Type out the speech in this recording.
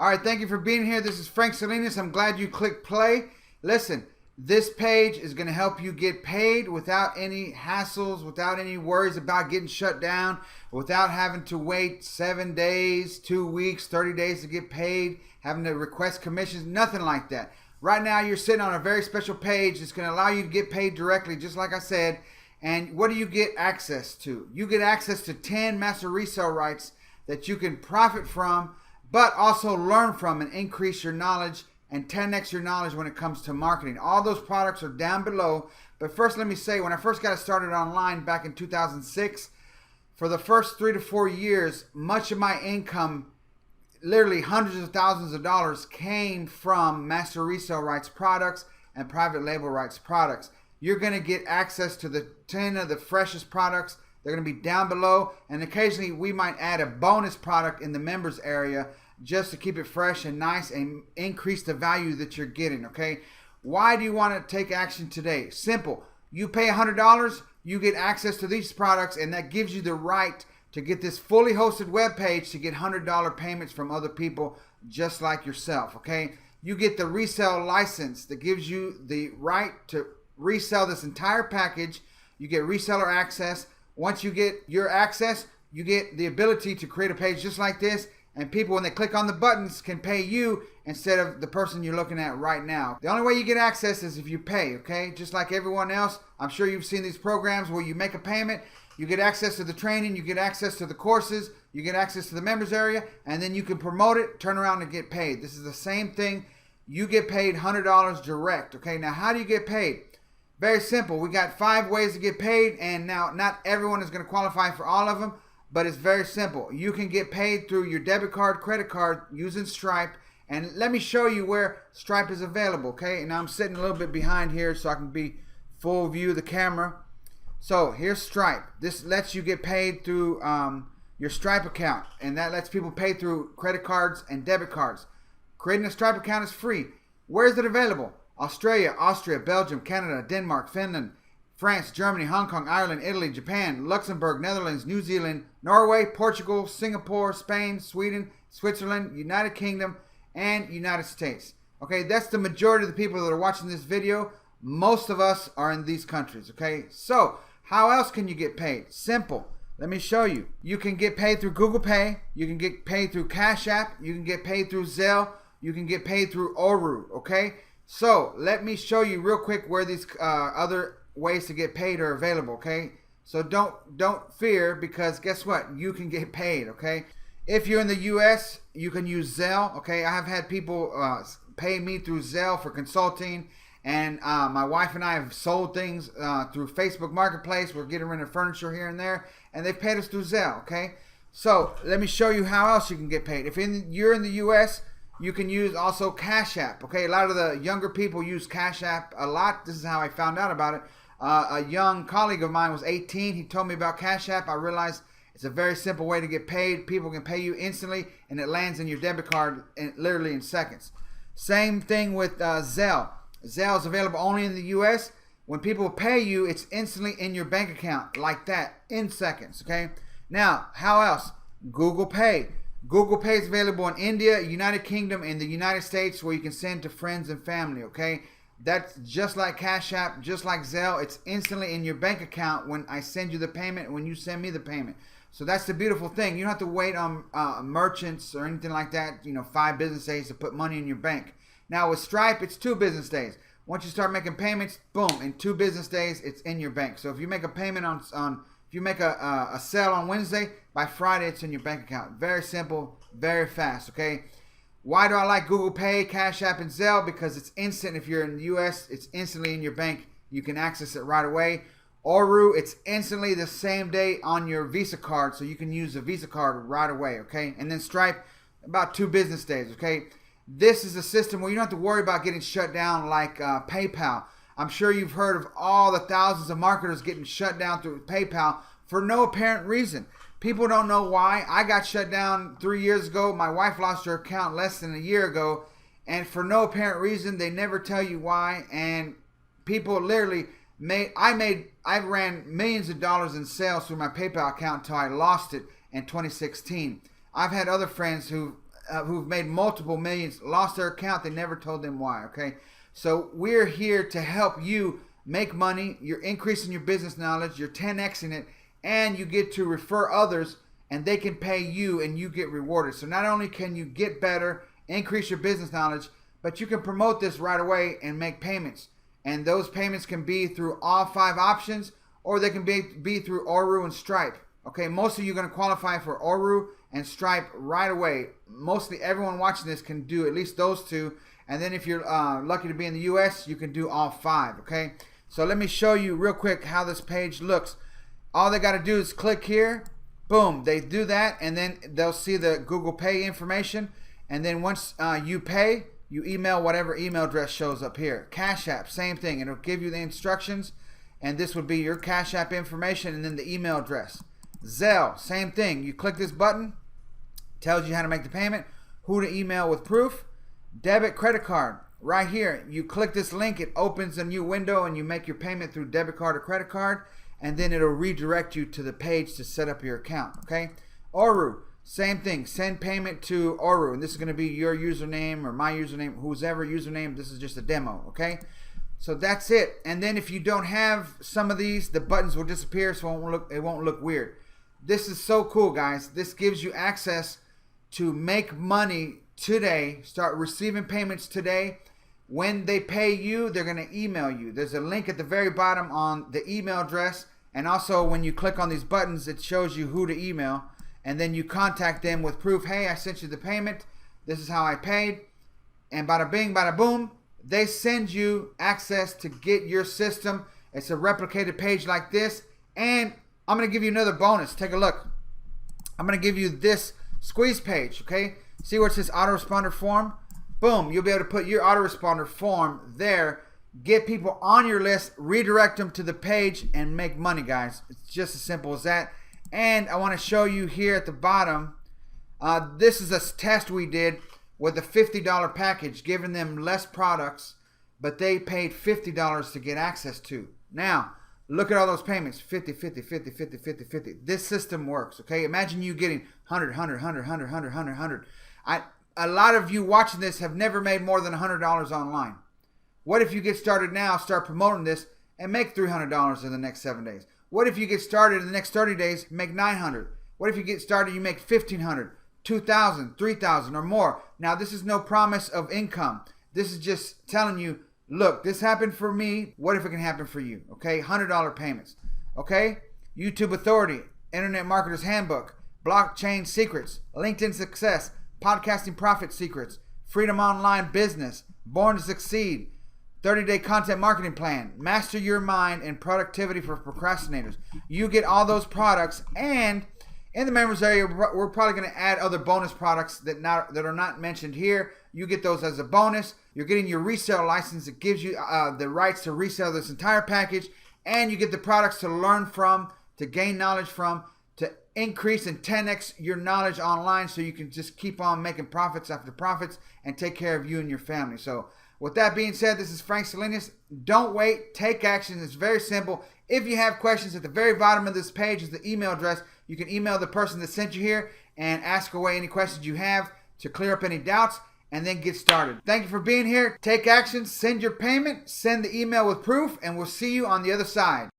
All right, thank you for being here. This is Frank Salinas. I'm glad you clicked play. Listen, this page is going to help you get paid without any hassles, without any worries about getting shut down, without having to wait 7 days, 2 weeks, 30 days to get paid, having to request commissions, nothing like that. Right now, you're sitting on a very special page that's going to allow you to get paid directly, just like I said. And what do you get access to? You get access to 10 master resale rights that you can profit from, but also learn from and increase your knowledge and 10x your knowledge when it comes to marketing. All those products are down below. But first, let me say, when I first got started online back in 2006, for the first 3 to 4 years, much of my income, literally hundreds of thousands of dollars, came from master resale rights products and private label rights products. You're going to get access to the 10 of the freshest products. They're going to be down below, and occasionally we might add a bonus product in the members area just to keep it fresh and nice and increase the value that you're getting, okay? Why do you want to take action today? Simple. You pay $100, you get access to these products, and that gives you the right to get this fully hosted web page to get $100 payments from other people just like yourself, okay? You get the resale license that gives you the right to resell this entire package. You get reseller access. Once you get your access, you get the ability to create a page just like this, and people, when they click on the buttons, can pay you instead of the person you're looking at right now. The only way you get access is if you pay, okay? Just like everyone else, I'm sure you've seen these programs where you make a payment, you get access to the training, you get access to the courses, you get access to the members area, and then you can promote it, turn around and get paid. This is the same thing. You get paid $100 direct, okay? Now, how do you get paid? Very simple. We got 5 ways to get paid, and now not everyone is going to qualify for all of them, but it's very simple. You can get paid through your debit card, credit card, using Stripe, and let me show you where Stripe is available, okay? And I'm sitting a little bit behind here so I can be full view of the camera. So here's Stripe. This lets you get paid through your Stripe account, and that lets people pay through credit cards and debit cards. Creating a Stripe account is free. Where is it available? Australia, Austria, Belgium, Canada, Denmark, Finland, France, Germany, Hong Kong, Ireland, Italy, Japan, Luxembourg, Netherlands, New Zealand, Norway, Portugal, Singapore, Spain, Sweden, Switzerland, United Kingdom, and United States. Okay, that's the majority of the people that are watching this video. Most of us are in these countries, okay? So, how else can you get paid? Simple. Let me show you. You can get paid through Google Pay. You can get paid through CashApp. You can get paid through Zelle. You can get paid through Oru, okay? So, let me show you real quick where these other ways to get paid are available, okay? So don't fear, because guess what? You can get paid, okay? If you're in the US, you can use Zelle, okay? I have had people pay me through Zelle for consulting, and my wife and I have sold things through Facebook Marketplace. We're getting rid of furniture here and there, and they've paid us through Zelle, okay? So let me show you how else you can get paid. If you're in the US, you can use also CashApp, okay? A lot of the younger people use CashApp a lot. This is how I found out about it. A young colleague of mine was 18. He told me about CashApp. I realized it's a very simple way to get paid. People can pay you instantly, and it lands in your debit card literally in seconds. Same thing with Zelle. Zelle is available only in the US. When people pay you, it's instantly in your bank account like that in seconds, okay? Now, how else? Google Pay. Google Pay is available in India, United Kingdom, and the United States, where you can send to friends and family, okay? That's just like Cash App, just like Zelle. It's instantly in your bank account when I send you the payment, when you send me the payment. So that's the beautiful thing. You don't have to wait on merchants or anything like that, 5 business days to put money in your bank. Now with Stripe, it's 2 business days. Once you start making payments, boom, in 2 business days, it's in your bank. So if you make a payment if you make a sale on Wednesday, by Friday, it's in your bank account. Very simple, very fast, okay? Why do I like Google Pay, Cash App, and Zelle? Because it's instant. If you're in the US, it's instantly in your bank. You can access it right away. Oru, it's instantly the same day on your Visa card, so you can use the Visa card right away, okay? And then Stripe, about 2 business days, okay? This is a system where you don't have to worry about getting shut down like PayPal. I'm sure you've heard of all the thousands of marketers getting shut down through PayPal for no apparent reason. People don't know why. I got shut down 3 years ago. My wife lost her account less than a year ago, and for no apparent reason. They never tell you why, and people literally I ran millions of dollars in sales through my PayPal account until I lost it in 2016. I've had other friends who who've made multiple millions lost their account. They never told them why. Okay, so we're here to help you make money. You're increasing your business knowledge. You're 10xing it, and you get to refer others, and they can pay you, and you get rewarded. So not only can you get better, increase your business knowledge, but you can promote this right away and make payments. And those payments can be through all 5 options, or they can be through Oru and Stripe. Okay, most of you are going to qualify for Oru and Stripe right away. Mostly everyone watching this can do at least those 2. And then if you're lucky to be in the US, you can do all 5. Okay, so let me show you real quick how this page looks. All they got to do is click here. Boom, they do that, and then they'll see the Google Pay information. And then once you pay, you email whatever email address shows up here. CashApp, same thing. It'll give you the instructions, and this would be your CashApp information and then the email address. Zelle, same thing. You click this button, tells you how to make the payment, who to email with proof. Debit, credit card, right here. You click this link, it opens a new window, and you make your payment through debit card or credit card, and then it'll redirect you to the page to set up your account. Okay, Oru. Same thing, send payment to Oru, and this is going to be your username or my username, who's ever username. This is just a demo, okay? So that's it. And then if you don't have some of these, the buttons will disappear, so it won't look weird. This is so cool, guys. This gives you access to make money today, start receiving payments today. When they pay you, they're going to email you. There's a link at the very bottom on the email address, and also when you click on these buttons, it shows you who to email. And then you contact them with proof. Hey, I sent you the payment. This is how I paid. And bada bing, bada boom, they send you access to get your system. It's a replicated page like this. And I'm going to give you another bonus. Take a look. I'm going to give you this squeeze page, okay? See where it says autoresponder form? Boom, you'll be able to put your autoresponder form there, get people on your list, redirect them to the page, and make money, guys. It's just as simple as that. And I want to show you here at the bottom, this is a test we did with a $50 package, giving them less products, but they paid $50 to get access to. Now, look at all those payments, 50, 50, 50, 50, 50, 50. This system works, okay? Imagine you getting 100, 100, 100, 100, 100, 100, 100. A lot of you watching this have never made more than $100 online. What if you get started now, start promoting this, and make $300 in the next 7 days? What if you get started in the next 30 days, make $900? What if you get started, you make $1,500, $2,000, $3,000 or more? Now, this is no promise of income. This is just telling you, look, this happened for me. What if it can happen for you? Okay, $100 payments. Okay, YouTube Authority, Internet Marketer's Handbook, Blockchain Secrets, LinkedIn Success, Podcasting Profit Secrets, Freedom Online Business, Born to Succeed, 30-day content marketing plan, master your mind, and productivity for procrastinators. You get all those products, and in the members area, we're probably going to add other bonus products that are not mentioned here. You get those as a bonus. You're getting your resale license. It gives you the rights to resell this entire package, and you get the products to learn from, to gain knowledge from, to increase and 10x your knowledge online, so you can just keep on making profits after profits and take care of you and your family. So with that being said, this is Frank Salinas. Don't wait. Take action. It's very simple. If you have questions, at the very bottom of this page is the email address. You can email the person that sent you here and ask away any questions you have to clear up any doubts, and then get started. Thank you for being here. Take action. Send your payment. Send the email with proof, and we'll see you on the other side.